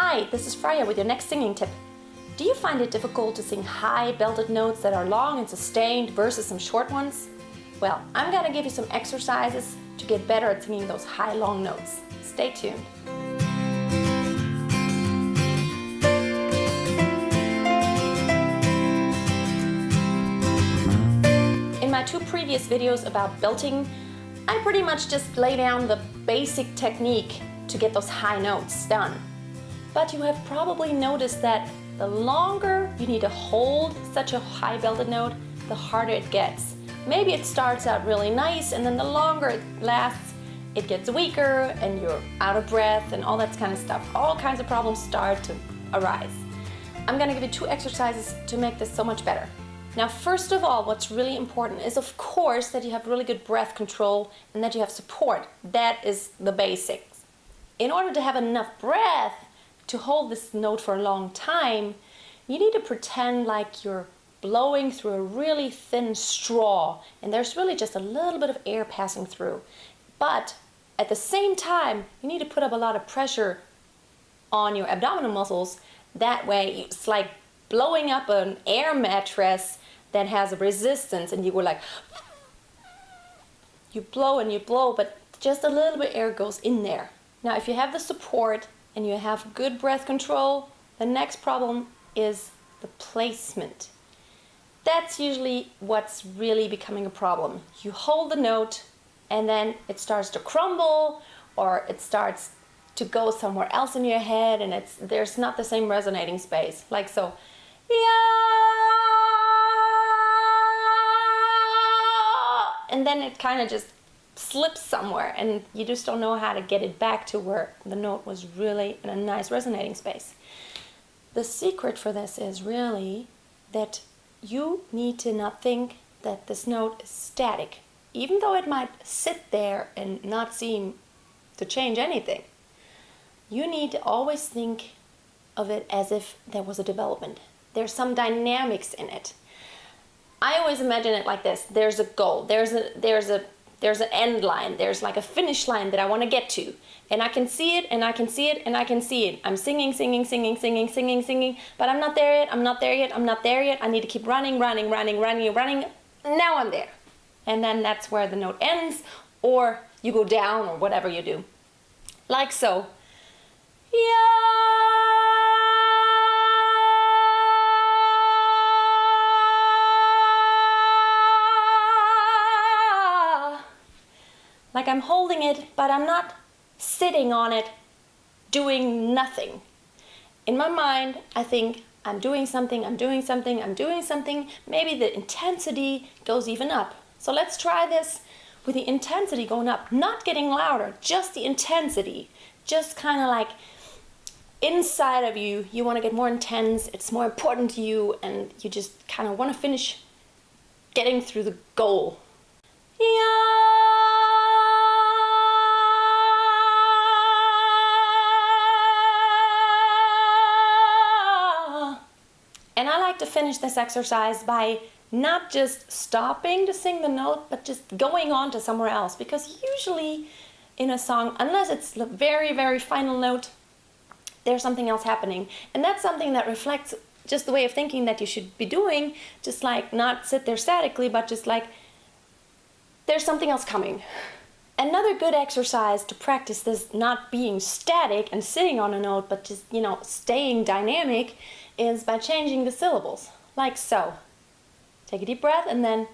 Hi, this is Freya with your next singing tip. Do you find it difficult to sing high belted notes that are long and sustained versus some short ones? Well, I'm gonna give you some exercises to get better at singing those high long notes. Stay tuned. In my two previous videos about belting, I pretty much just lay down the basic technique to get those high notes done. But you have probably noticed that the longer you need to hold such a high belted note, the harder it gets. Maybe it starts out really nice, and then the longer it lasts, it gets weaker and you're out of breath and all that kind of stuff. All kinds of problems start to arise. I'm gonna give you two exercises to make this so much better. Now, first of all, what's really important is, of course, that you have really good breath control and that you have support. That is the basics. In order to have enough breath to hold this note for a long time, you need to pretend like you're blowing through a really thin straw and there's really just a little bit of air passing through. But at the same time, you need to put up a lot of pressure on your abdominal muscles. That way, it's like blowing up an air mattress that has a resistance, and you go like, you blow and you blow, but just a little bit of air goes in there. Now, if you have the support and you have good breath control, the next problem is the placement. That's usually what's really becoming a problem. You hold the note and then it starts to crumble, or it starts to go somewhere else in your head, and there's not the same resonating space. Like so, yeah, and then it kind of just slips somewhere and you just don't know how to get it back to where the note was really in a nice resonating space. The secret for this is really that you need to not think that this note is static, even though it might sit there and not seem to change anything. You need to always think of it as if there was a development. There's some dynamics in it. I always imagine it like this. There's a goal. There's an end line. There's like a finish line that I want to get to. And I can see it, and I can see it, and I can see it. I'm singing, but I'm not there yet, I'm not there yet, I'm not there yet. I need to keep running. Now I'm there. And then that's where the note ends, or you go down, or whatever you do. Like so. Like I'm holding it, but I'm not sitting on it, doing nothing. In my mind, I think I'm doing something. Maybe the intensity goes even up. So let's try this with the intensity going up, not getting louder, just the intensity. Just kind of like inside of you, you want to get more intense, it's more important to you, and you just kind of want to finish getting through the goal. And I like to finish this exercise by not just stopping to sing the note, but just going on to somewhere else. Because usually in a song, unless it's the very, very final note, there's something else happening. And that's something that reflects just the way of thinking that you should be doing, just like not sit there statically, but just like there's something else coming. Another good exercise to practice this not being static and sitting on a note, but just, staying dynamic, is by changing the syllables, like so. Take a deep breath and then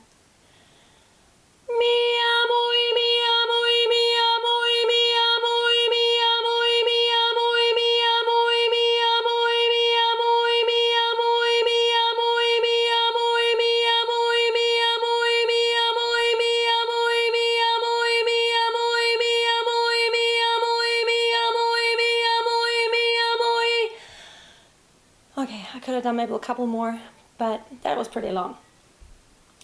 okay, I could have done maybe a couple more, but that was pretty long.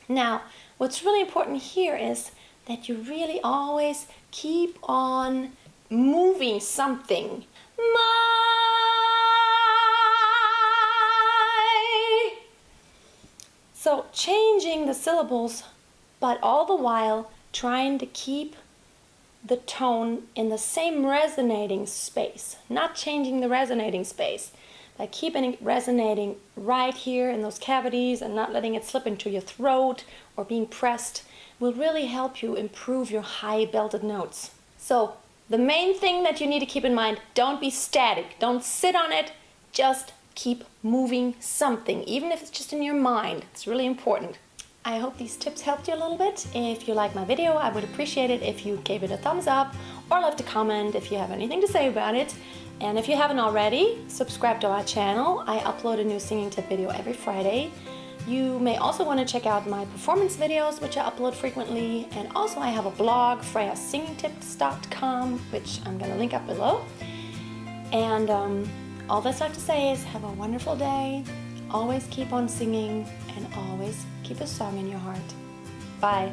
Now, what's really important here is that you really always keep on moving something. So changing the syllables, but all the while trying to keep the tone in the same resonating space, not changing the resonating space, by keeping it resonating right here in those cavities and not letting it slip into your throat or being pressed, will really help you improve your high belted notes. So the main thing that you need to keep in mind, don't be static, don't sit on it, just keep moving something, even if it's just in your mind. It's really important. I hope these tips helped you a little bit. If you like my video, I would appreciate it if you gave it a thumbs up or left a comment if you have anything to say about it. And if you haven't already, subscribe to our channel. I upload a new singing tip video every Friday. You may also want to check out my performance videos, which I upload frequently. And also I have a blog, freyasingingtips.com, which I'm going to link up below. And all that's left to say is have a wonderful day. Always keep on singing and always keep a song in your heart. Bye.